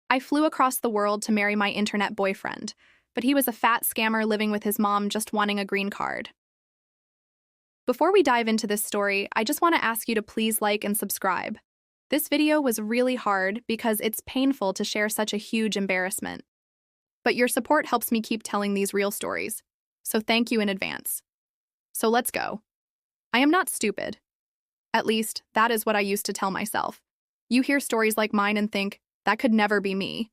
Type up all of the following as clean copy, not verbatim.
I flew across the world to marry my internet boyfriend, but he was a fat scammer living with his mom just wanting a green card. Before we dive into this story, I just want to ask you to please like and subscribe. This video was really hard because it's painful to share such a huge embarrassment. But your support helps me keep telling these real stories, so thank you in advance. So let's go. I am not stupid. At least, that is what I used to tell myself. You hear stories like mine and think, that could never be me.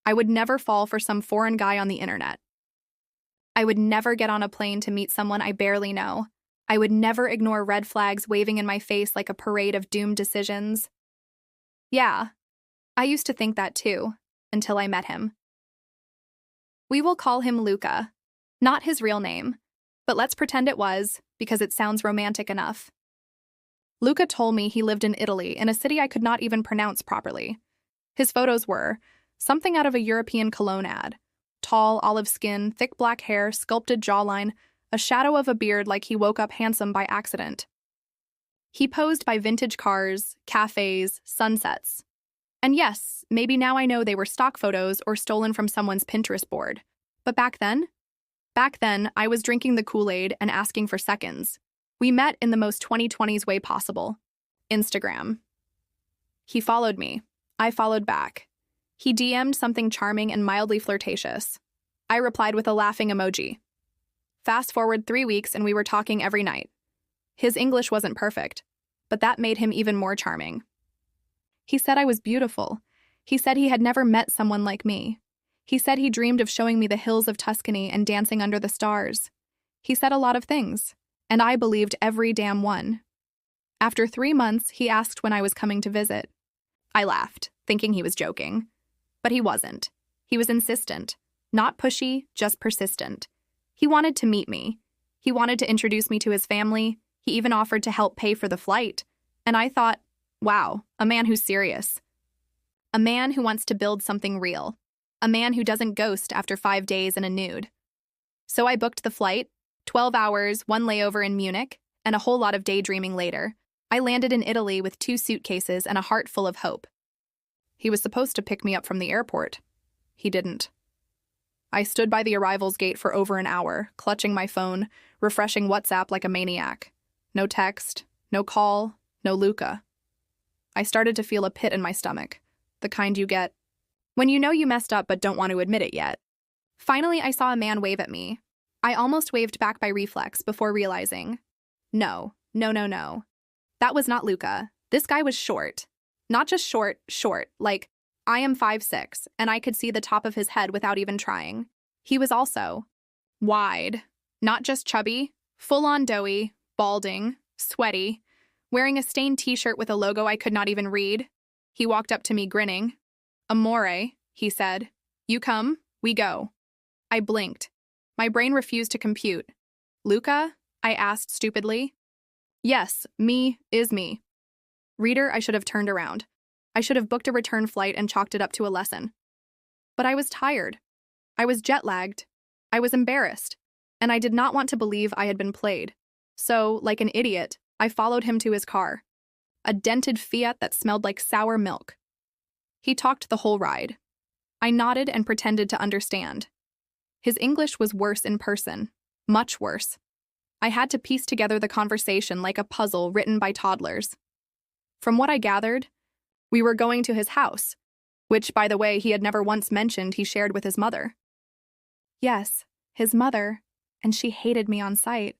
I would never fall for some foreign guy on the internet. I would never get on a plane to meet someone I barely know. I would never ignore red flags waving in my face like a parade of doomed decisions. Yeah, I used to think that too, until I met him. We will call him Luca. Not his real name, but let's pretend it was, because it sounds romantic enough. Luca told me he lived in Italy, in a city I could not even pronounce properly. His photos were something out of a European cologne ad. Tall, olive skin, thick black hair, sculpted jawline, a shadow of a beard like he woke up handsome by accident. He posed by vintage cars, cafes, sunsets. And yes, maybe now I know they were stock photos or stolen from someone's Pinterest board. But back then, I was drinking the Kool-Aid and asking for seconds. We met in the most 2020s way possible. Instagram. He followed me. I followed back. He DM'd something charming and mildly flirtatious. I replied with a laughing emoji. Fast forward 3 weeks and we were talking every night. His English wasn't perfect, but that made him even more charming. He said I was beautiful. He said he had never met someone like me. He said he dreamed of showing me the hills of Tuscany and dancing under the stars. He said a lot of things, and I believed every damn one. After 3 months, he asked when I was coming to visit. I laughed, thinking he was joking. But he wasn't. He was insistent. Not pushy, just persistent. He wanted to meet me. He wanted to introduce me to his family. He even offered to help pay for the flight. And I thought, wow, a man who's serious. A man who wants to build something real. A man who doesn't ghost after 5 days in a nude. So I booked the flight, 12 hours, 1 layover in Munich, and a whole lot of daydreaming later. I landed in Italy with 2 suitcases and a heart full of hope. He was supposed to pick me up from the airport. He didn't. I stood by the arrivals gate for over an hour, clutching my phone, refreshing WhatsApp like a maniac. No text, no call, no Luca. I started to feel a pit in my stomach, the kind you get when you know you messed up but don't want to admit it yet. Finally, I saw a man wave at me. I almost waved back by reflex before realizing, no. That was not Luca. This guy was short. Not just short, like, I am 5'6", and I could see the top of his head without even trying. He was also wide. Not just chubby, full-on doughy, balding, sweaty, wearing a stained t-shirt with a logo I could not even read. He walked up to me grinning. Amore, he said. You come, we go. I blinked. My brain refused to compute. Luca? I asked stupidly. Yes, me is me. Reader, I should have turned around. I should have booked a return flight and chalked it up to a lesson. But I was tired. I was jet-lagged. I was embarrassed. And I did not want to believe I had been played. So, like an idiot, I followed him to his car. A dented Fiat that smelled like sour milk. He talked the whole ride. I nodded and pretended to understand. His English was worse in person. Much worse. I had to piece together the conversation like a puzzle written by toddlers. From what I gathered, we were going to his house, which, by the way, he had never once mentioned he shared with his mother. Yes, his mother, and she hated me on sight.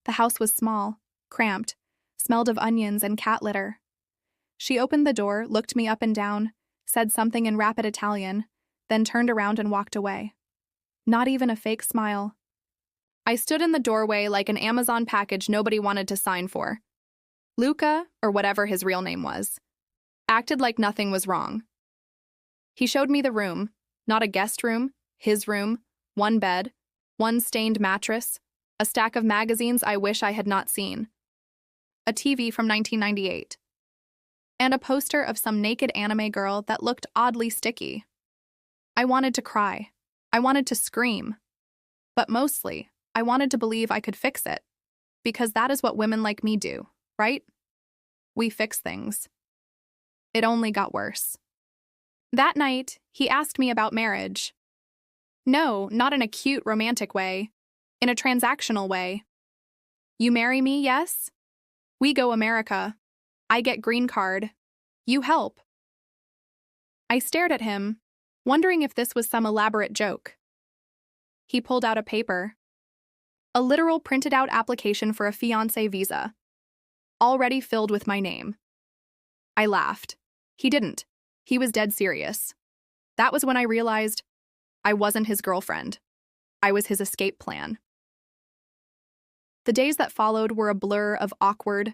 The house was small, cramped, smelled of onions and cat litter. She opened the door, looked me up and down, said something in rapid Italian, then turned around and walked away. Not even a fake smile. I stood in the doorway like an Amazon package nobody wanted to sign for. Luca, or whatever his real name was, acted like nothing was wrong. He showed me the room, not a guest room, his room, 1 bed, 1 stained mattress, a stack of magazines I wish I had not seen, a TV from 1998, and a poster of some naked anime girl that looked oddly sticky. I wanted to cry. I wanted to scream. But mostly, I wanted to believe I could fix it, because that is what women like me do, right? We fix things. It only got worse. That night, he asked me about marriage. No, not in a cute romantic way. In a transactional way. You marry me, yes? We go America. I get green card. You help. I stared at him, wondering if this was some elaborate joke. He pulled out a paper. A literal printed out application for a fiancé visa. Already filled with my name. I laughed. He didn't. He was dead serious. That was when I realized I wasn't his girlfriend. I was his escape plan. The days that followed were a blur of awkward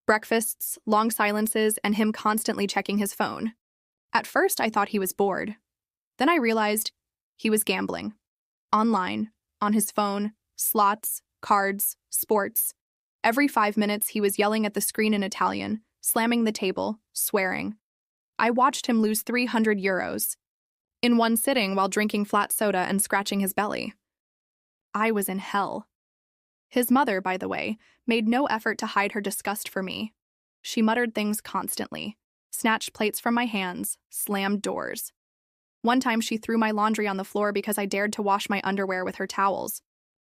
breakfasts, long silences, and him constantly checking his phone. At first, I thought he was bored. Then I realized he was gambling. Online, on his phone, slots, cards, sports. Every 5 minutes, he was yelling at the screen in Italian, slamming the table, swearing. I watched him lose 300 euros in one sitting while drinking flat soda and scratching his belly. I was in hell. His mother, by the way, made no effort to hide her disgust for me. She muttered things constantly, snatched plates from my hands, slammed doors. One time she threw my laundry on the floor because I dared to wash my underwear with her towels.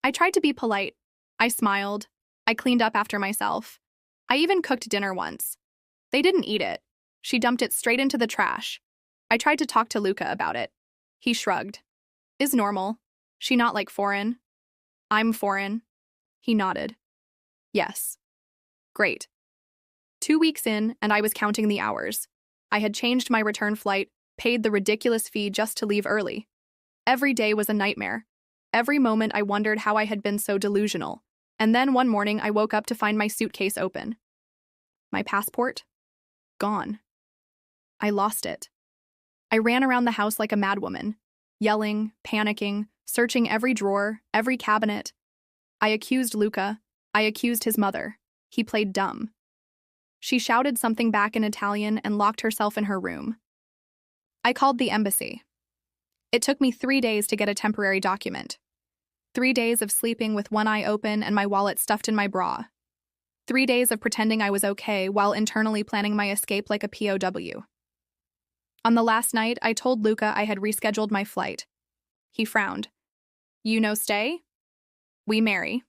I tried to be polite. I smiled. I cleaned up after myself. I even cooked dinner once. They didn't eat it. She dumped it straight into the trash. I tried to talk to Luca about it. He shrugged. Is normal. She not like foreign? I'm foreign. He nodded. Yes. Great. 2 weeks in, and I was counting the hours. I had changed my return flight, paid the ridiculous fee just to leave early. Every day was a nightmare. Every moment I wondered how I had been so delusional. And then one morning I woke up to find my suitcase open. My passport? Gone. I lost it. I ran around the house like a madwoman, yelling, panicking, searching every drawer, every cabinet. I accused Luca. I accused his mother. He played dumb. She shouted something back in Italian and locked herself in her room. I called the embassy. It took me 3 days to get a temporary document. 3 days of sleeping with one eye open and my wallet stuffed in my bra. 3 days of pretending I was okay while internally planning my escape like a POW. On the last night, I told Luca I had rescheduled my flight. He frowned. You no stay? We marry.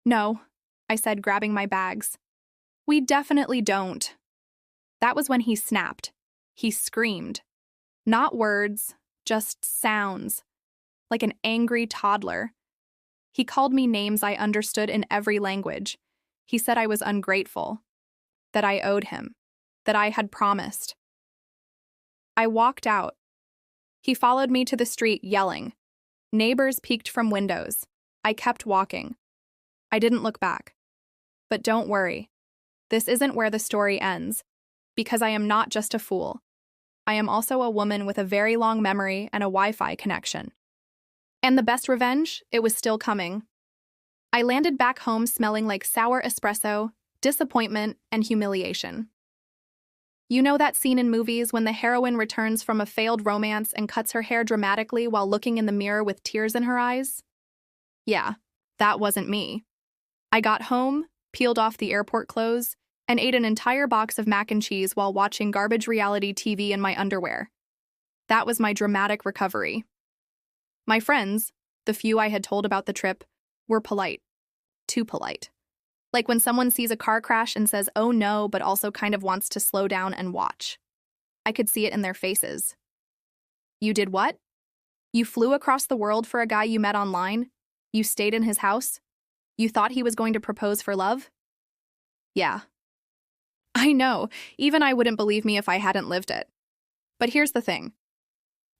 No, I said, grabbing my bags. We definitely don't. That was when he snapped. He screamed. Not words, just sounds. Like an angry toddler. He called me names I understood in every language. He said I was ungrateful. That I owed him. That I had promised. I walked out. He followed me to the street, yelling. Neighbors peeked from windows. I kept walking. I didn't look back. But don't worry. This isn't where the story ends, because I am not just a fool. I am also a woman with a very long memory and a Wi-Fi connection. And the best revenge, it was still coming. I landed back home smelling like sour espresso, disappointment, and humiliation. You know that scene in movies when the heroine returns from a failed romance and cuts her hair dramatically while looking in the mirror with tears in her eyes? Yeah, that wasn't me. I got home, peeled off the airport clothes, and ate an entire box of mac and cheese while watching garbage reality TV in my underwear. That was my dramatic recovery. My friends, the few I had told about the trip, were polite. Too polite. Like when someone sees a car crash and says, oh no, but also kind of wants to slow down and watch. I could see it in their faces. You did what? You flew across the world for a guy you met online? You stayed in his house? You thought he was going to propose for love? Yeah. I know, even I wouldn't believe me if I hadn't lived it. But here's the thing.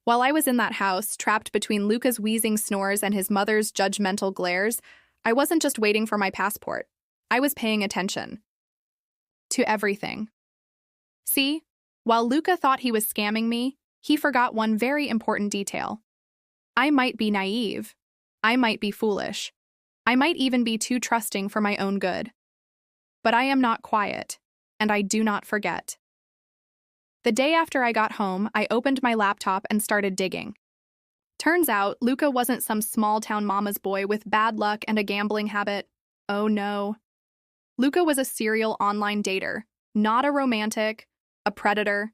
While I was in that house, trapped between Luca's wheezing snores and his mother's judgmental glares, I wasn't just waiting for my passport. I was paying attention. To everything. See, while Luca thought he was scamming me, he forgot one very important detail. I might be naive. I might be foolish. I might even be too trusting for my own good. But I am not quiet, and I do not forget. The day after I got home, I opened my laptop and started digging. Turns out, Luca wasn't some small-town mama's boy with bad luck and a gambling habit. Oh no. Luca was a serial online dater, not a romantic, a predator.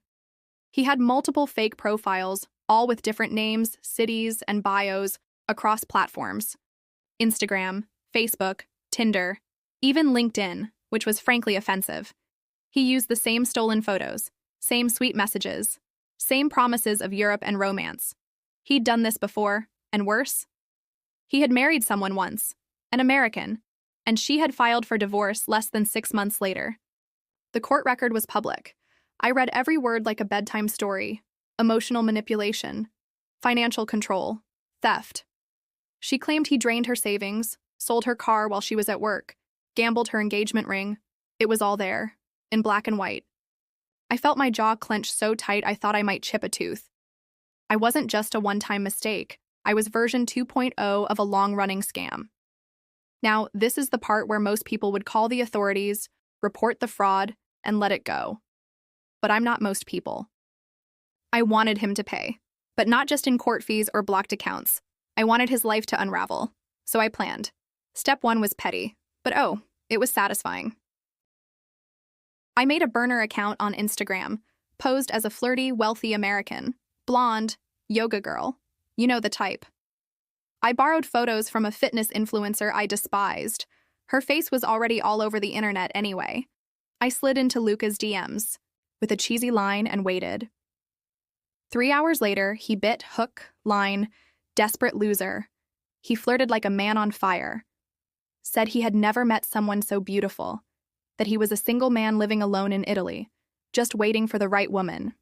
He had multiple fake profiles, all with different names, cities, and bios across platforms: Instagram, Facebook, Tinder, even LinkedIn, which was frankly offensive. He used the same stolen photos, same sweet messages, same promises of Europe and romance. He'd done this before, and worse. He had married someone once, an American, and she had filed for divorce less than 6 months later. The court record was public. I read every word like a bedtime story: emotional manipulation, financial control, theft. She claimed he drained her savings, sold her car while she was at work, gambled her engagement ring. It was all there, in black and white. I felt my jaw clench so tight I thought I might chip a tooth. I wasn't just a one-time mistake. I was version 2.0 of a long-running scam. Now, this is the part where most people would call the authorities, report the fraud, and let it go. But I'm not most people. I wanted him to pay, but not just in court fees or blocked accounts. I wanted his life to unravel, so I planned. Step 1 was petty, but oh, it was satisfying. I made a burner account on Instagram, posed as a flirty, wealthy American, blonde, yoga girl. You know the type. I borrowed photos from a fitness influencer I despised. Her face was already all over the internet anyway. I slid into Luca's DMs with a cheesy line and waited. 3 hours later, he bit hook, line, desperate loser. He flirted like a man on fire. Said he had never met someone so beautiful, that he was a single man living alone in Italy, just waiting for the right woman.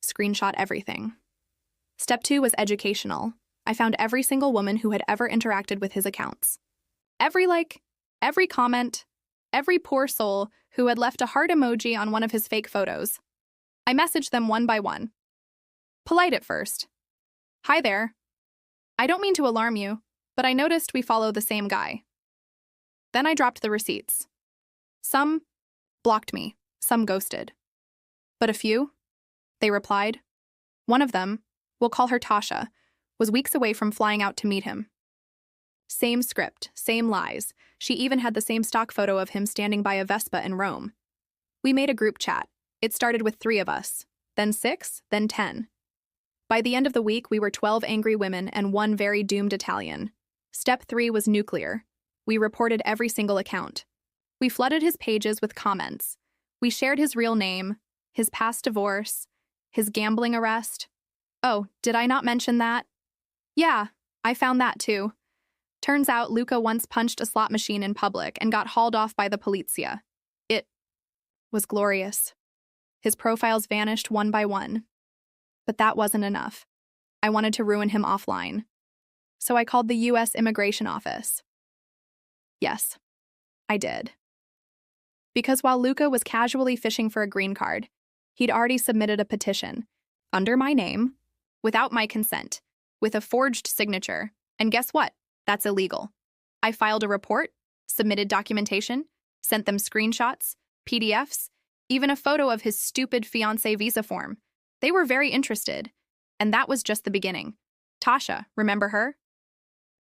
Screenshot everything. Step 2 was educational. I found every single woman who had ever interacted with his accounts. Every like, every comment, every poor soul who had left a heart emoji on one of his fake photos. I messaged them one by one. Polite at first. Hi there. I don't mean to alarm you, but I noticed we follow the same guy. Then I dropped the receipts. Some blocked me, some ghosted. But a few, they replied. One of them, we'll call her Tasha, was weeks away from flying out to meet him. Same script, same lies. She even had the same stock photo of him standing by a Vespa in Rome. We made a group chat. It started with 3 of us, then 6, then 10. By the end of the week, we were 12 angry women and 1 very doomed Italian. Step 3 was nuclear. We reported every single account. We flooded his pages with comments. We shared his real name, his past divorce, his gambling arrest. Oh, did I not mention that? Yeah, I found that too. Turns out Luca once punched a slot machine in public and got hauled off by the polizia. It was glorious. His profiles vanished one by one. But that wasn't enough. I wanted to ruin him offline. So I called the U.S. Immigration Office. Yes, I did. Because while Luca was casually fishing for a green card, he'd already submitted a petition, under my name, without my consent, with a forged signature. And guess what? That's illegal. I filed a report, submitted documentation, sent them screenshots, PDFs, even a photo of his stupid fiancé visa form. They were very interested. And that was just the beginning. Tasha, remember her?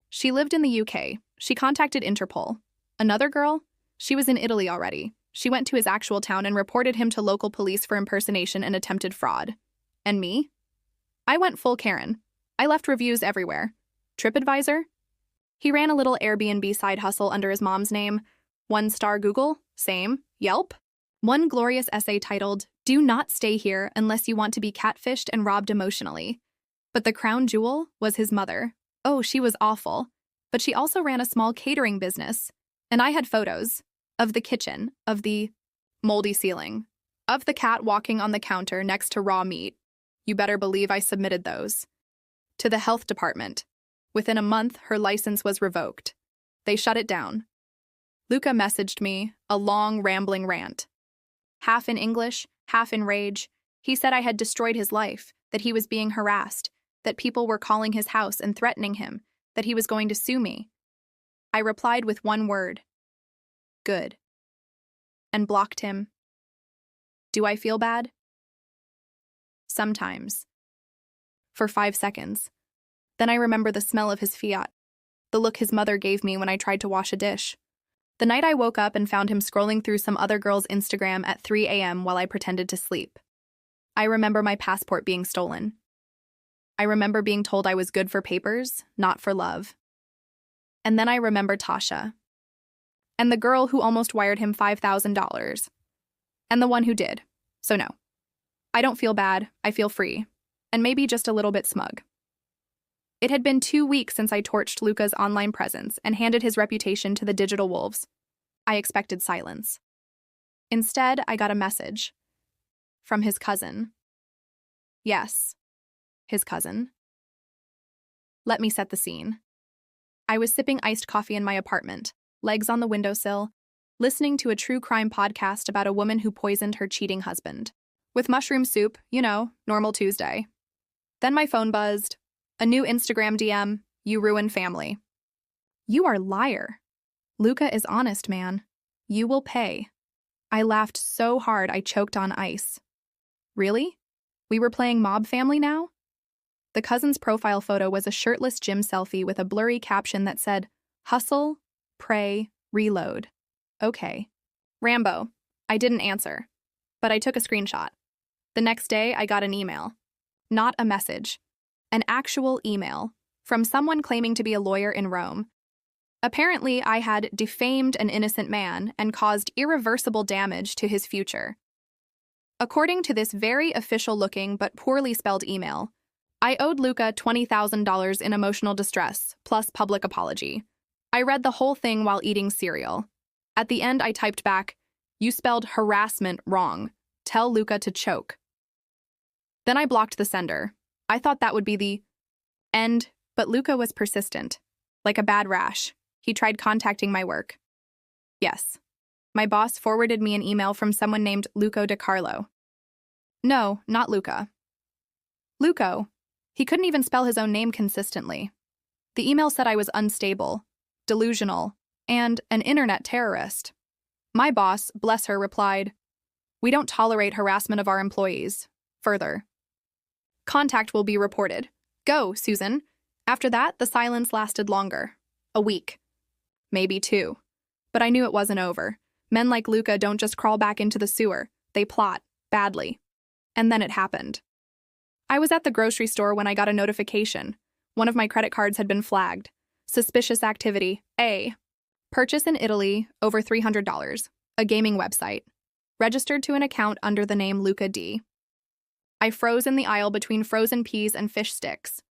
She lived in the UK. She contacted Interpol. Another girl? She was in Italy already. She went to his actual town and reported him to local police for impersonation and attempted fraud. And me? I went full Karen. I left reviews everywhere. TripAdvisor? He ran a little Airbnb side hustle under his mom's name. 1-star Google? Same. Yelp? One glorious essay titled, "Do not stay here unless you want to be catfished and robbed emotionally." But the crown jewel was his mother. Oh, she was awful. But she also ran a small catering business. And I had photos of the kitchen, of the moldy ceiling, of the cat walking on the counter next to raw meat. You better believe I submitted those. To the health department. Within a month, her license was revoked. They shut it down. Luca messaged me, a long, rambling rant. Half in English, half in rage. He said I had destroyed his life, that he was being harassed, that people were calling his house and threatening him, that he was going to sue me. I replied with one word. Good. And blocked him. Do I feel bad? Sometimes. For 5 seconds. Then I remember the smell of his Fiat, the look his mother gave me when I tried to wash a dish. The night I woke up and found him scrolling through some other girl's Instagram at 3 a.m. while I pretended to sleep. I remember my passport being stolen. I remember being told I was good for papers, not for love. And then I remember Tasha. And the girl who almost wired him $5,000. And the one who did. So no. I don't feel bad, I feel free. And maybe just a little bit smug. It had been 2 weeks since I torched Luca's online presence and handed his reputation to the digital wolves. I expected silence. Instead, I got a message. From his cousin. Yes, his cousin. Let me set the scene. I was sipping iced coffee in my apartment, legs on the windowsill, listening to a true crime podcast about a woman who poisoned her cheating husband. With mushroom soup, normal Tuesday. Then my phone buzzed. A new Instagram DM, you ruined family. You are liar. Luca is honest, man. You will pay. I laughed so hard I choked on ice. Really? We were playing Mob Family now? The cousin's profile photo was a shirtless gym selfie with a blurry caption that said, hustle, pray, reload. Okay. Rambo. I didn't answer, but I took a screenshot. The next day, I got an email. Not a message. An actual email from someone claiming to be a lawyer in Rome. Apparently, I had defamed an innocent man and caused irreversible damage to his future. According to this very official-looking but poorly spelled email, I owed Luca $20,000 in emotional distress, plus public apology. I read the whole thing while eating cereal. At the end, I typed back, "You spelled harassment wrong. Tell Luca to choke." Then I blocked the sender. I thought that would be the end, but Luca was persistent. Like a bad rash. He tried contacting my work. Yes. My boss forwarded me an email from someone named Luco DiCarlo. No, not Luca. Luco. He couldn't even spell his own name consistently. The email said I was unstable, delusional, and an internet terrorist. My boss, bless her, replied, "We don't tolerate harassment of our employees. Further. Contact will be reported. Go, Susan." After that, the silence lasted longer. A week. Maybe 2. But I knew it wasn't over. Men like Luca don't just crawl back into the sewer. They plot. Badly. And then it happened. I was at the grocery store when I got a notification. One of my credit cards had been flagged. Suspicious activity. A. Purchase in Italy, over $300. A gaming website. Registered to an account under the name Luca D. I froze in the aisle between frozen peas and fish sticks.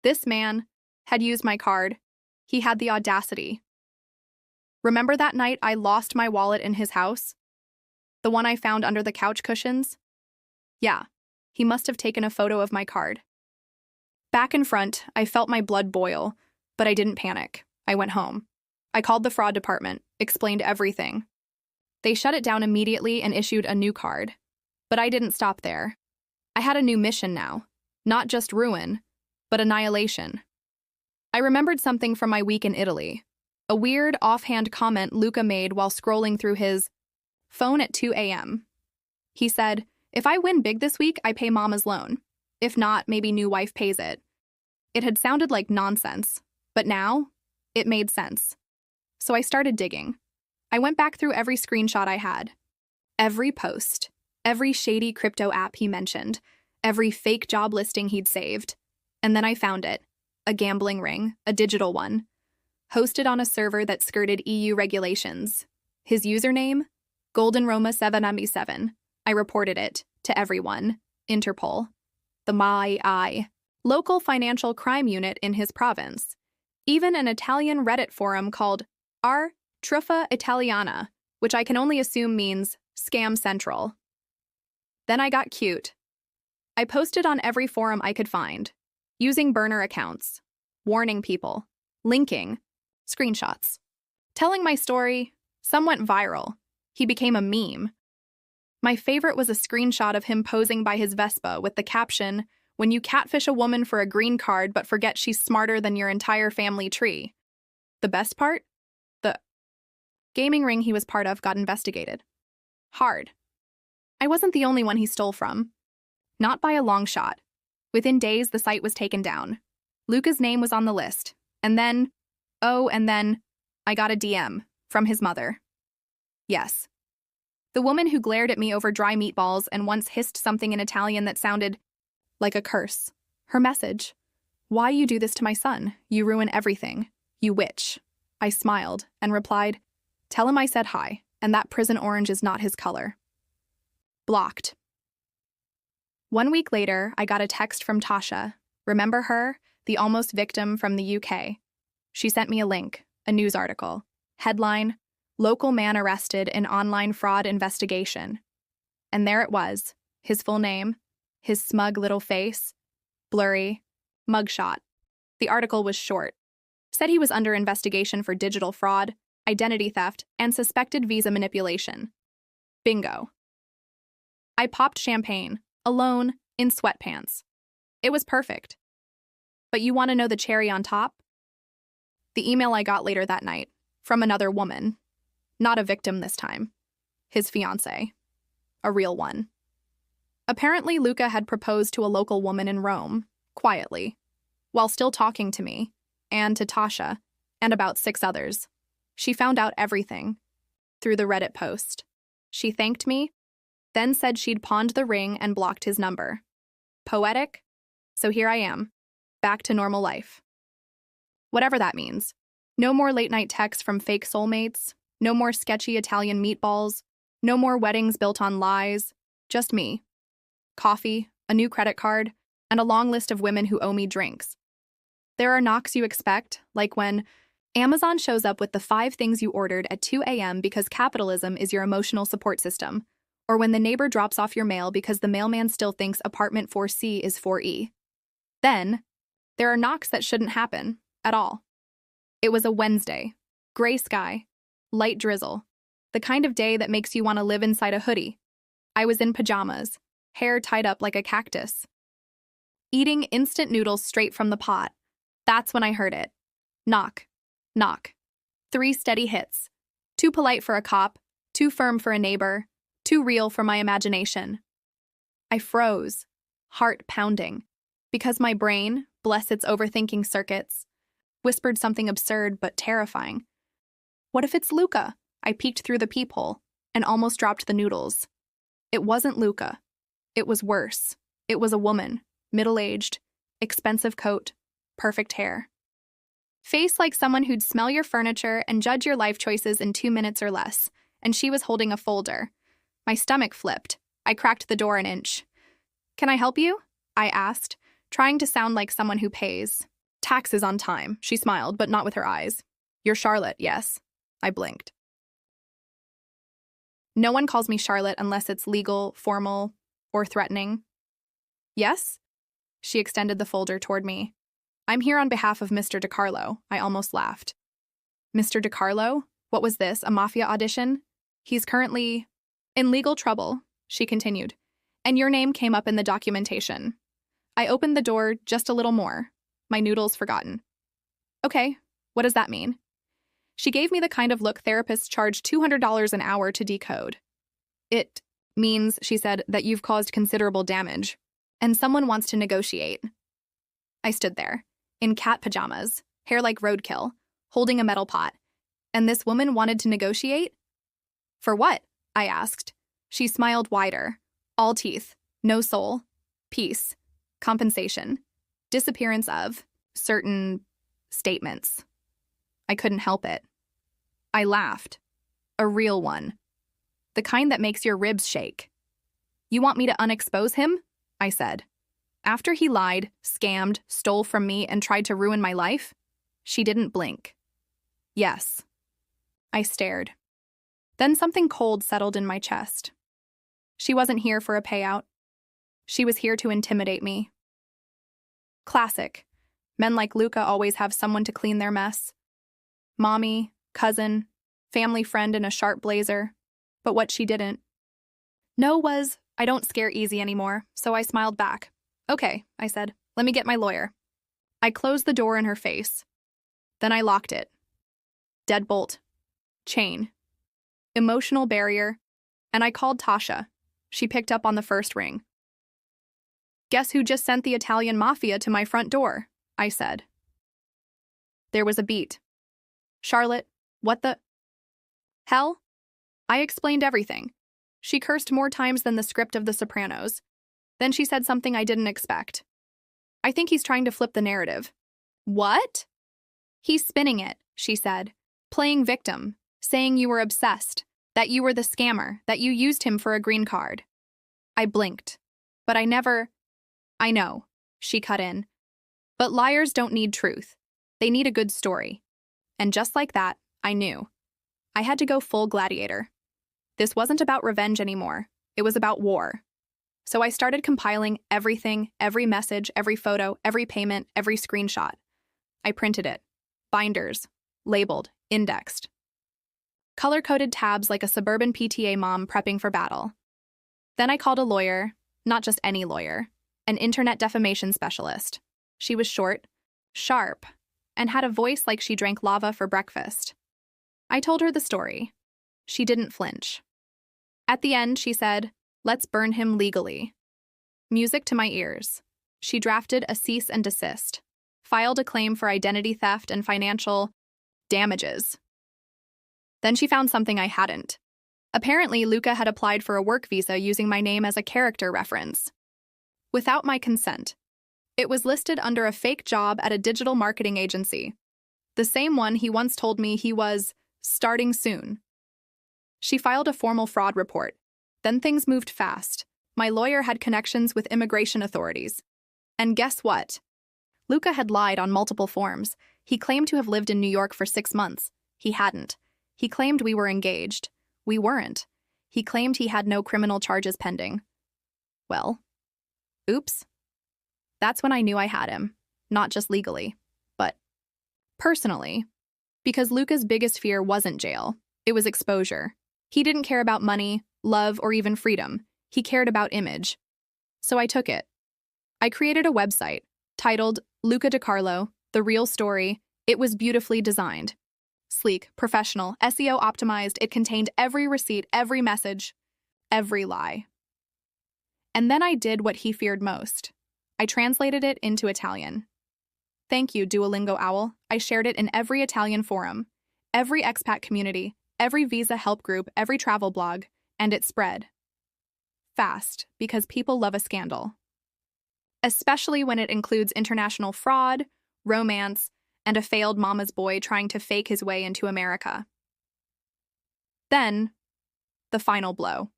This man had used my card. He had the audacity. Remember that night I lost my wallet in his house? The one I found under the couch cushions? Yeah, he must have taken a photo of my card. Back in front, I felt my blood boil, but I didn't panic. I went home. I called the fraud department, explained everything. They shut it down immediately and issued a new card. But I didn't stop there. I had a new mission now. Not just ruin, but annihilation. I remembered something from my week in Italy. A weird, offhand comment Luca made while scrolling through his phone at 2 a.m. He said, "If I win big this week, I pay Mama's loan. If not, maybe new wife pays it." It had sounded like nonsense, but now, it made sense. So I started digging. I went back through every screenshot I had. Every post. Every shady crypto app he mentioned. Every fake job listing he'd saved. And then I found it. A gambling ring, a digital one. Hosted on a server that skirted EU regulations. His username? Golden Roma 797. I reported it to everyone. Interpol. The MAI. Local financial crime unit in his province. Even an Italian Reddit forum called R. Truffa Italiana, which I can only assume means Scam Central. Then I got cute. I posted on every forum I could find, using burner accounts, warning people, linking, screenshots. Telling my story, some went viral. He became a meme. My favorite was a screenshot of him posing by his Vespa with the caption, "When you catfish a woman for a green card but forget she's smarter than your entire family tree." The best part? The gaming ring he was part of got investigated. Hard. I wasn't the only one he stole from. Not by a long shot. Within days, the site was taken down. Luca's name was on the list. And then, I got a DM from his mother. Yes. The woman who glared at me over dry meatballs and once hissed something in Italian that sounded like a curse. Her message: "Why you do this to my son? You ruin everything. You witch." I smiled and replied, "Tell him I said hi, and that prison orange is not his color." Blocked. 1 week later, I got a text from Tasha. Remember her? The almost victim from the UK. She sent me a link, a news article. Headline: "Local man arrested in online fraud investigation." And there it was, his full name, his smug little face, blurry, mugshot. The article was short. Said he was under investigation for digital fraud, identity theft, and suspected visa manipulation. Bingo. I popped champagne, alone, in sweatpants. It was perfect. But you want to know the cherry on top? The email I got later that night, from another woman. Not a victim this time. His fiancé. A real one. Apparently, Luca had proposed to a local woman in Rome, quietly, while still talking to me, and to Tasha, and about 6 others. She found out everything through the Reddit post. She thanked me, then said she'd pawned the ring and blocked his number. Poetic? So here I am, back to normal life. Whatever that means. No more late-night texts from fake soulmates, no more sketchy Italian meatballs, no more weddings built on lies, just me. Coffee, a new credit card, and a long list of women who owe me drinks. There are knocks you expect, like when Amazon shows up with the 5 things you ordered at 2 a.m. because capitalism is your emotional support system, or when the neighbor drops off your mail because the mailman still thinks apartment 4C is 4E. Then, there are knocks that shouldn't happen at all. It was a Wednesday, gray sky, light drizzle, the kind of day that makes you want to live inside a hoodie. I was in pajamas, hair tied up like a cactus, eating instant noodles straight from the pot. That's when I heard it. Knock, knock. 3 steady hits. Too polite for a cop, too firm for a neighbor, too real for my imagination. I froze, heart pounding, because my brain, bless its overthinking circuits, whispered something absurd but terrifying. What if it's Luca? I peeked through the peephole and almost dropped the noodles. It wasn't Luca. It was worse. It was a woman, middle-aged, expensive coat, perfect hair. Face like someone who'd smell your furniture and judge your life choices in 2 minutes or less, and she was holding a folder. My stomach flipped. I cracked the door an inch. "Can I help you?" I asked, trying to sound like someone who pays. "Taxes on time," she smiled, but not with her eyes. "You're Charlotte, yes?" I blinked. No one calls me Charlotte unless it's legal, formal, or threatening. "Yes?" She extended the folder toward me. "I'm here on behalf of Mr. DiCarlo." I almost laughed. "Mr. DiCarlo? What was this, a mafia audition? He's currently in legal trouble," she continued, "and your name came up in the documentation." I opened the door just a little more, my noodles forgotten. "Okay, what does that mean?" She gave me the kind of look therapists charge $200 an hour to decode. "It means," she said, "that you've caused considerable damage, and someone wants to negotiate." I stood there, in cat pajamas, hair like roadkill, holding a metal pot, and this woman wanted to negotiate? "For what?" I asked. She smiled wider. All teeth, no soul, peace, compensation, disappearance of certain statements. I couldn't help it. I laughed. A real one. The kind that makes your ribs shake. "You want me to unexpose him?" I said. "After he lied, scammed, stole from me, and tried to ruin my life?" She didn't blink. "Yes." I stared. Then something cold settled in my chest. She wasn't here for a payout. She was here to intimidate me. Classic. Men like Luca always have someone to clean their mess. Mommy, cousin, family friend in a sharp blazer. But what she didn't know was, I don't scare easy anymore, so I smiled back. "Okay," I said, "let me get my lawyer." I closed the door in her face. Then I locked it. Deadbolt. Chain. Emotional barrier. And I called Tasha. She picked up on the first ring. "Guess who just sent the Italian mafia to my front door?" I said. There was a beat. "Charlotte, what the hell?" I explained everything. She cursed more times than the script of The Sopranos. Then she said something I didn't expect. I think he's trying to flip the narrative. What? He's spinning it, she said. Playing victim, saying you were obsessed, that you were the scammer, that you used him for a green card. I blinked. But I know, she cut in. But liars don't need truth. They need a good story. And just like that, I knew. I had to go full gladiator. This wasn't about revenge anymore. It was about war. So I started compiling everything, every message, every photo, every payment, every screenshot. I printed it. Binders. Labeled. Indexed. Color-coded tabs like a suburban PTA mom prepping for battle. Then I called a lawyer, not just any lawyer, an internet defamation specialist. She was short, sharp, and had a voice like she drank lava for breakfast. I told her the story. She didn't flinch. At the end, she said, "Let's burn him legally." Music to my ears. She drafted a cease and desist, filed a claim for identity theft and financial damages. Then she found something I hadn't. Apparently, Luca had applied for a work visa using my name as a character reference. Without my consent. It was listed under a fake job at a digital marketing agency. The same one he once told me he was starting soon. She filed a formal fraud report. Then things moved fast. My lawyer had connections with immigration authorities. And guess what? Luca had lied on multiple forms. He claimed to have lived in New York for 6 months. He hadn't. He claimed we were engaged. We weren't. He claimed he had no criminal charges pending. Well, oops. That's when I knew I had him. Not just legally, but personally. Because Luca's biggest fear wasn't jail. It was exposure. He didn't care about money, love, or even freedom. He cared about image. So I took it. I created a website titled Luca DiCarlo, The Real Story. It was beautifully designed. Sleek, professional, SEO optimized. It contained every receipt, every message, every lie. And then I did what he feared most. I translated it into Italian. Thank you, Duolingo Owl. I shared it in every Italian forum, every expat community, every visa help group, every travel blog, and it spread. Fast, because people love a scandal. Especially when it includes international fraud, romance, and a failed mama's boy trying to fake his way into America. Then, the final blow.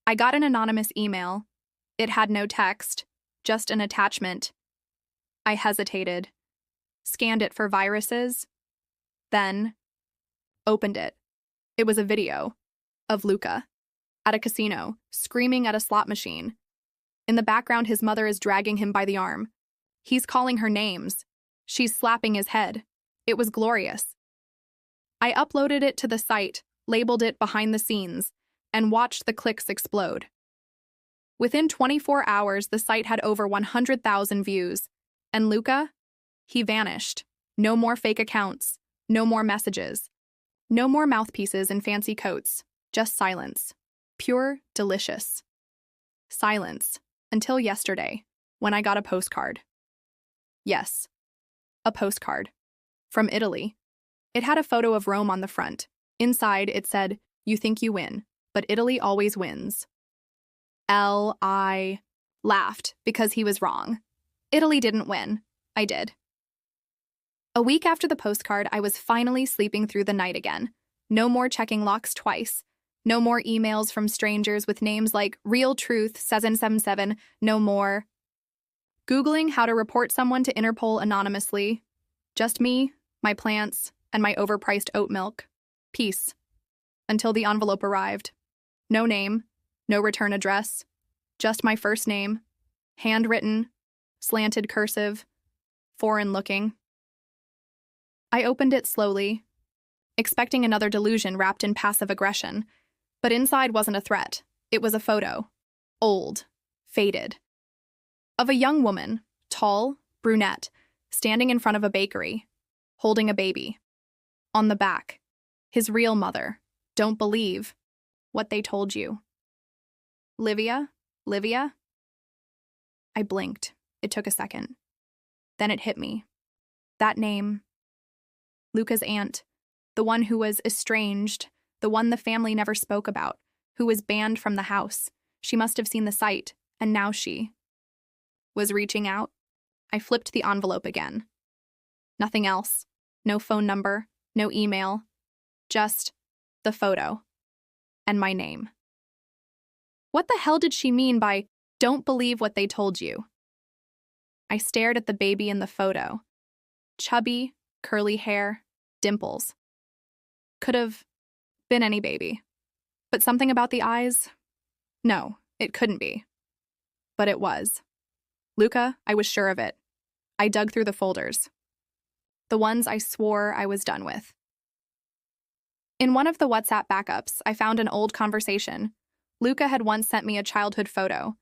I got an anonymous email. It had no text, just an attachment. I hesitated, scanned it for viruses, then opened it. It was a video of Luca at a casino, screaming at a slot machine. In the background, his mother is dragging him by the arm. He's calling her names. She's slapping his head. It was glorious. I uploaded it to the site, labeled it behind the scenes, and watched the clicks explode. Within 24 hours, the site had over 100,000 views. And Luca? He vanished. No more fake accounts. No more messages. No more mouthpieces in fancy coats. Just silence. Pure, delicious. Silence. Until yesterday, when I got a postcard. Yes. A postcard. From Italy. It had a photo of Rome on the front. Inside, it said, "You think you win, but Italy always wins." I laughed because he was wrong. Italy didn't win. I did. A week after the postcard, I was finally sleeping through the night again. No more checking locks twice. No more emails from strangers with names like Real Truth 777. No more Googling how to report someone to Interpol anonymously. Just me, my plants, and my overpriced oat milk. Peace. Until the envelope arrived. No name, no return address. Just my first name. Handwritten, slanted cursive, foreign-looking. I opened it slowly, expecting another delusion wrapped in passive aggression, but inside wasn't a threat. It was a photo. Old, faded. Of a young woman, tall, brunette, standing in front of a bakery, holding a baby. On the back, his real mother. Don't believe what they told you. Livia? I blinked. It took a second. Then it hit me. That name. Luca's aunt. The one who was estranged. The one the family never spoke about. who was banned from the house. She must have seen the site, and now she was reaching out. I flipped the envelope again. Nothing else. No phone number, no email, just the photo and my name. What the hell did she mean by, "Don't believe what they told you"? I stared at the baby in the photo. Chubby, curly hair, dimples. Could have been any baby. But something about the eyes? No, it couldn't be. But it was. Luca, I was sure of it. I dug through the folders. The ones I swore I was done with. In one of the WhatsApp backups, I found an old conversation. Luca had once sent me a childhood photo,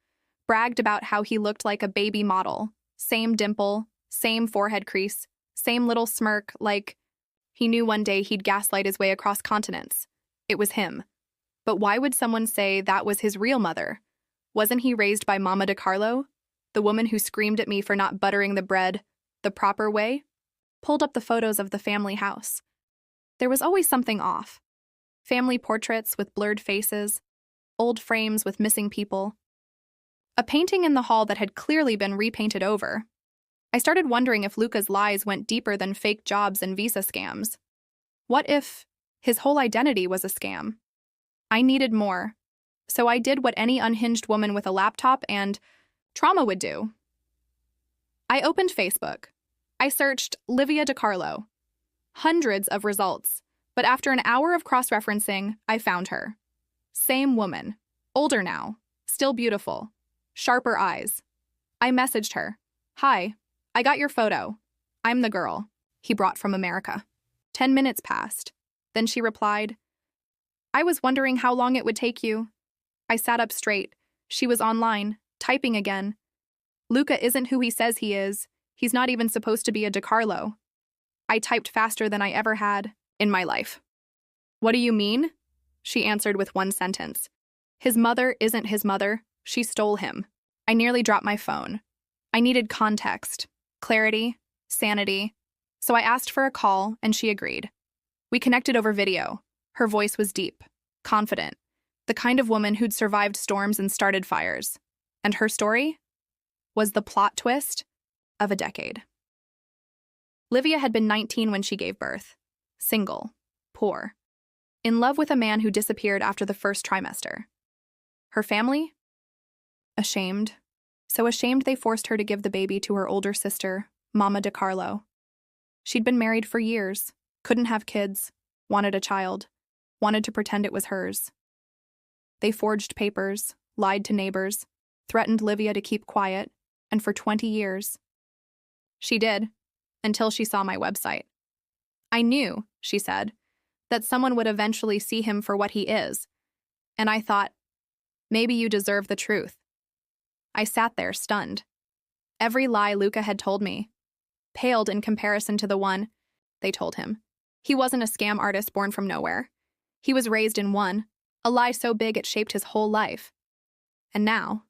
bragged about how he looked like a baby model. Same dimple, same forehead crease, same little smirk, like he knew one day he'd gaslight his way across continents. It was him. But why would someone say that was his real mother? Wasn't he raised by Mama DiCarlo, the woman who screamed at me for not buttering the bread the proper way? Pulled up the photos of the family house. There was always something off. Family portraits with blurred faces, old frames with missing people, a painting in the hall that had clearly been repainted over. I started wondering if Luca's lies went deeper than fake jobs and visa scams. What if his whole identity was a scam? I needed more, so I did what any unhinged woman with a laptop and trauma would do. I opened Facebook. I searched Livia DiCarlo. Hundreds of results, but after an hour of cross-referencing, I found her. Same woman, older now, still beautiful, sharper eyes. I messaged her. "Hi, I got your photo. I'm the girl he brought from America." 10 minutes passed. Then she replied, "I was wondering how long it would take you." I sat up straight. She was online, typing again. "Luca isn't who he says he is. He's not even supposed to be a DiCarlo." I typed faster than I ever had in my life. "What do you mean?" She answered with one sentence. "His mother isn't his mother. She stole him." I nearly dropped my phone. I needed context, clarity, sanity. So I asked for a call, and she agreed. We connected over video. Her voice was deep, confident, the kind of woman who'd survived storms and started fires. And her story was the plot twist of a decade. Livia had been 19 when she gave birth. Single, poor, in love with a man who disappeared after the first trimester. Her family? Ashamed. So ashamed they forced her to give the baby to her older sister, Mama DiCarlo. She'd been married for years, couldn't have kids, wanted a child, wanted to pretend it was hers. They forged papers, lied to neighbors, threatened Livia to keep quiet, and for 20 years. She did, until she saw my website. "I knew," she said, "that someone would eventually see him for what he is. And I thought, maybe you deserve the truth." I sat there, stunned. Every lie Luca had told me paled in comparison to the one they told him. He wasn't a scam artist born from nowhere. He was raised in one, a lie so big it shaped his whole life. And now,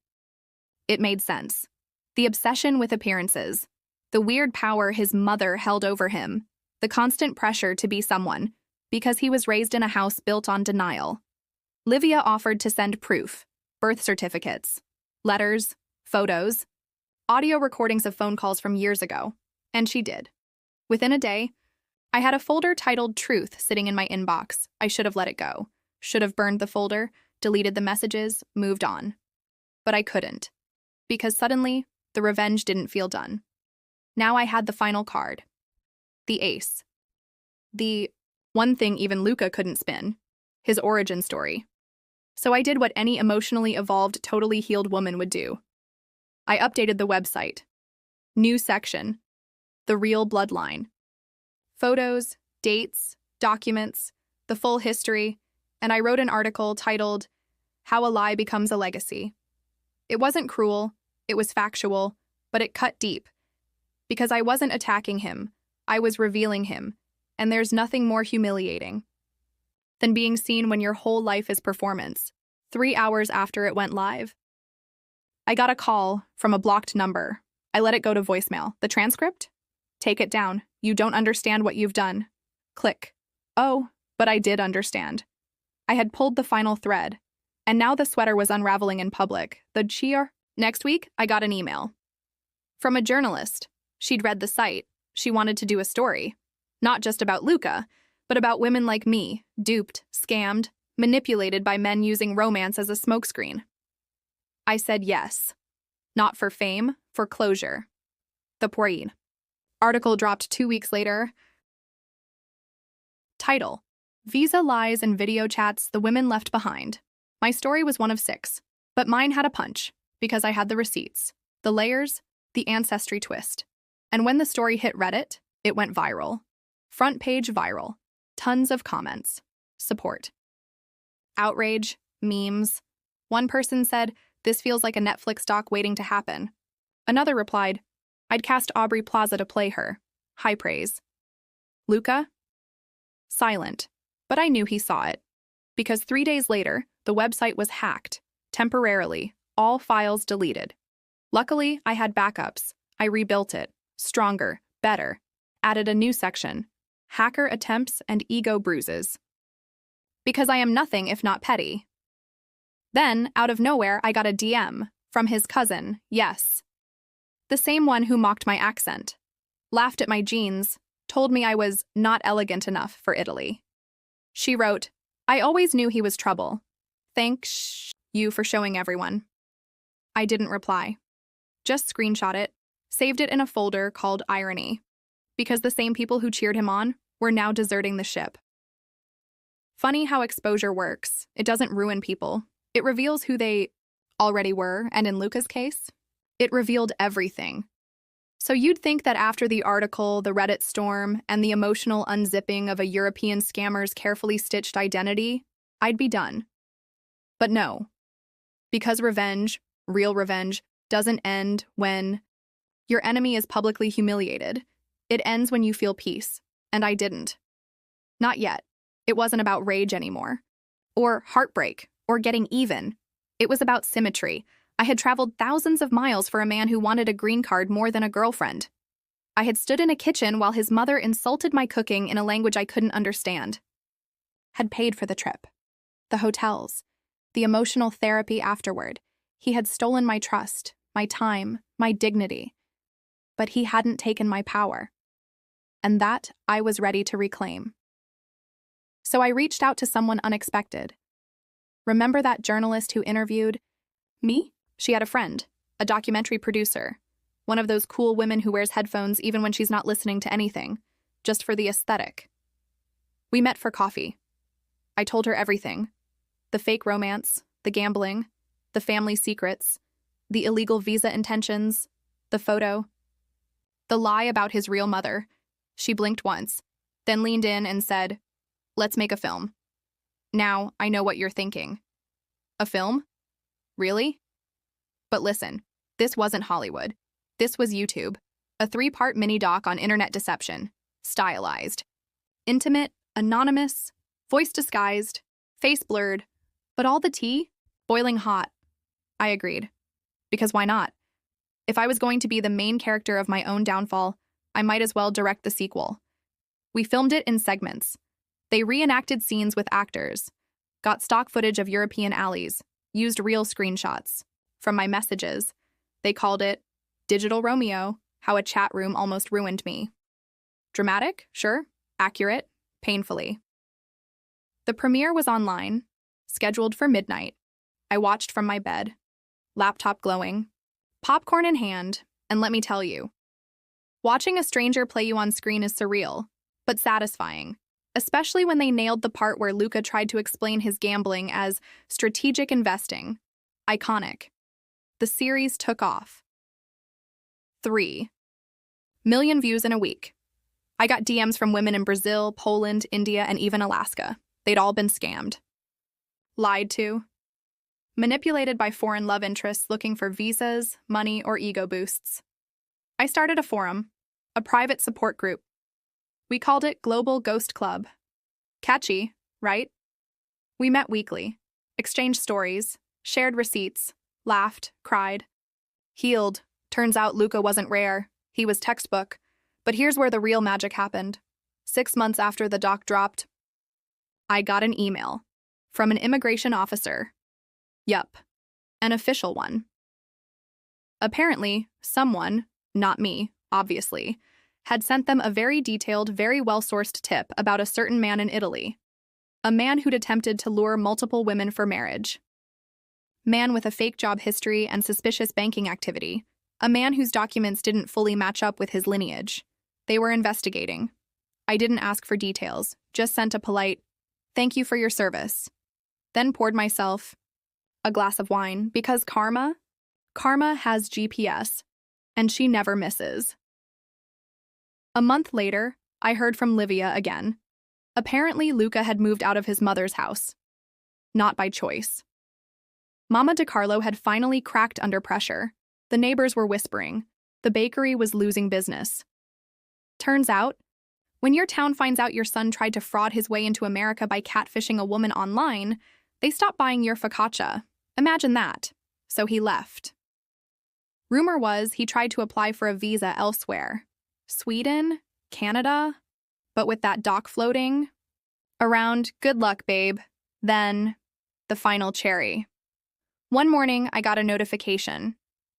it made sense. The obsession with appearances, the weird power his mother held over him, the constant pressure to be someone, because he was raised in a house built on denial. Livia offered to send proof, birth certificates, letters, photos, audio recordings of phone calls from years ago, and she did. Within a day, I had a folder titled Truth sitting in my inbox. I should have let it go, should have burned the folder, deleted the messages, moved on. But I couldn't, because suddenly, the revenge didn't feel done. Now I had the final card. The ace. The one thing even Luca couldn't spin. His origin story. So I did what any emotionally evolved, totally healed woman would do. I updated the website. New section. The real bloodline. Photos, dates, documents, the full history, and I wrote an article titled, How a Lie Becomes a Legacy. It wasn't cruel, it was factual, but it cut deep. Because I wasn't attacking him, I was revealing him, and there's nothing more humiliating than being seen when your whole life is performance, 3 hours after it went live. I got a call from a blocked number. I let it go to voicemail. The transcript? Take it down. You don't understand what you've done. Click. Oh, but I did understand. I had pulled the final thread. And now the sweater was unraveling in public. The cheer. Next week, I got an email from a journalist. She'd read the site. She wanted to do a story, not just about Luca, but about women like me, duped, scammed, manipulated by men using romance as a smokescreen. I said yes. Not for fame, for closure. The poetic. Article dropped 2 weeks later. Title: Visa Lies and Video Chats the Women Left Behind. My story was one of 6, but mine had a punch, because I had the receipts, the layers, the ancestry twist. And when the story hit Reddit, it went viral. Front page viral. Tons of comments. Support. Outrage. Memes. One person said, "This feels like a Netflix doc waiting to happen." Another replied, "I'd cast Aubrey Plaza to play her." High praise. Luca? Silent. But I knew he saw it. Because 3 days later, the website was hacked. Temporarily. All files deleted. Luckily, I had backups. I rebuilt it. Stronger. Better. Added a new section. Hacker attempts and ego bruises. Because I am nothing if not petty. Then, out of nowhere, I got a DM from his cousin, yes. The same one who mocked my accent, laughed at my jeans, told me I was not elegant enough for Italy. She wrote, "I always knew he was trouble. Thanks you for showing everyone." I didn't reply. Just screenshot it, saved it in a folder called Irony, because the same people who cheered him on were now deserting the ship. Funny how exposure works. It doesn't ruin people. It reveals who they already were, and in Luca's case, it revealed everything. So you'd think that after the article, the Reddit storm, and the emotional unzipping of a European scammer's carefully stitched identity, I'd be done. But no. Because revenge, real revenge, doesn't end when your enemy is publicly humiliated. It ends when you feel peace, and I didn't. Not yet. It wasn't about rage anymore, or heartbreak, or getting even. It was about symmetry. I had traveled thousands of miles for a man who wanted a green card more than a girlfriend. I had stood in a kitchen while his mother insulted my cooking in a language I couldn't understand. Had paid for the trip, the hotels, the emotional therapy afterward. He had stolen my trust, my time, my dignity. But he hadn't taken my power. And that I was ready to reclaim. So I reached out to someone unexpected. Remember that journalist who interviewed me? She had a friend, a documentary producer, one of those cool women who wears headphones even when she's not listening to anything, just for the aesthetic. We met for coffee. I told her everything. The fake romance, the gambling, the family secrets, the illegal visa intentions, the photo, the lie about his real mother. She blinked once, then leaned in and said, "Let's make a film." Now, I know what you're thinking. A film? Really? But listen, this wasn't Hollywood. This was YouTube. A 3-part mini-doc on internet deception. Stylized. Intimate, anonymous, voice disguised, face blurred, but all the tea, boiling hot. I agreed. Because why not? If I was going to be the main character of my own downfall, I might as well direct the sequel. We filmed it in segments. They reenacted scenes with actors, got stock footage of European alleys, used real screenshots. From my messages, they called it Digital Romeo, how a chat room almost ruined me. Dramatic? Sure. Accurate? Painfully. The premiere was online, scheduled for midnight. I watched from my bed, laptop glowing, popcorn in hand, and let me tell you, watching a stranger play you on screen is surreal, but satisfying, especially when they nailed the part where Luca tried to explain his gambling as strategic investing. Iconic. The series took off. 3 million views in a week. I got DMs from women in Brazil, Poland, India, and even Alaska. They'd all been scammed. Lied to. Manipulated by foreign love interests looking for visas, money, or ego boosts. I started a forum, a private support group. We called it Global Ghost Club. Catchy, right? We met weekly, exchanged stories, shared receipts, laughed, cried. Healed. Turns out Luca wasn't rare. He was textbook. But here's where the real magic happened. 6 months after the doc dropped, I got an email from an immigration officer. Yup, an official one. Apparently, someone, not me, obviously, had sent them a very detailed, very well-sourced tip about a certain man in Italy. A man who'd attempted to lure multiple women for marriage. Man with a fake job history and suspicious banking activity. A man whose documents didn't fully match up with his lineage. They were investigating. I didn't ask for details, just sent a polite, "Thank you for your service." Then poured myself a glass of wine because Karma has GPS, and she never misses. A month later, I heard from Livia again. Apparently, Luca had moved out of his mother's house. Not by choice. Mama DeCarlo had finally cracked under pressure. The neighbors were whispering. The bakery was losing business. Turns out, when your town finds out your son tried to fraud his way into America by catfishing a woman online, they stop buying your focaccia. Imagine that. So he left. Rumor was he tried to apply for a visa elsewhere. Sweden? Canada? But with that dock floating around, good luck, babe. Then, the final cherry. One morning, I got a notification.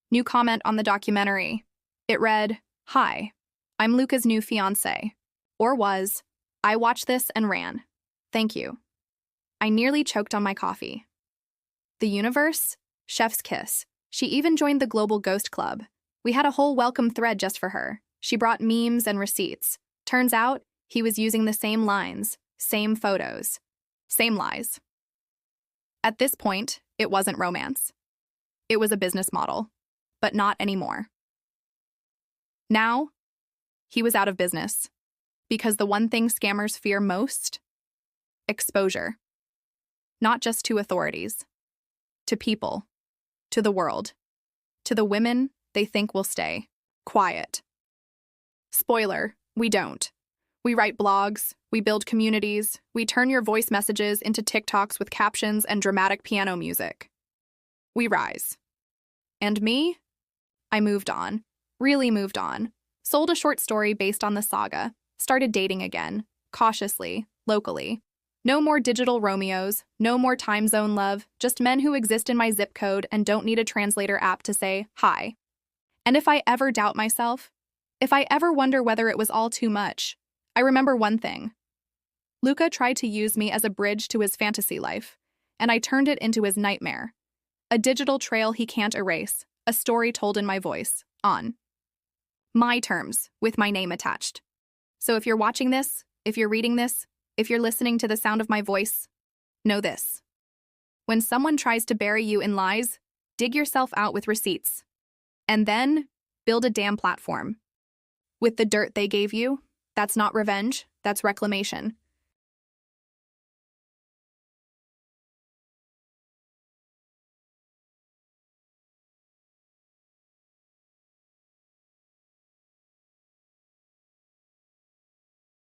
New comment on the documentary. It read, "Hi, I'm Luca's new fiancé." Or was, "I watched this and ran. Thank you." I nearly choked on my coffee. The universe? Chef's kiss. She even joined the Global Ghost Club. We had a whole welcome thread just for her. She brought memes and receipts. Turns out, he was using the same lines, same photos, same lies. At this point, it wasn't romance. It was a business model, but not anymore. Now, he was out of business. Because the one thing scammers fear most? Exposure. Not just to authorities. To people. To the world. To the women they think will stay quiet. Spoiler, we don't. We write blogs, we build communities, we turn your voice messages into TikToks with captions and dramatic piano music. We rise. And me? I moved on. Really moved on. Sold a short story based on the saga. Started dating again. Cautiously. Locally. No more digital Romeos. No more time zone love. Just men who exist in my zip code and don't need a translator app to say hi. And if I ever doubt myself, if I ever wonder whether it was all too much, I remember one thing. Luca tried to use me as a bridge to his fantasy life, and I turned it into his nightmare. A digital trail he can't erase, a story told in my voice, on my terms, with my name attached. So if you're watching this, if you're reading this, if you're listening to the sound of my voice, know this. When someone tries to bury you in lies, dig yourself out with receipts. And then, build a damn platform. With the dirt they gave you, that's not revenge, that's reclamation.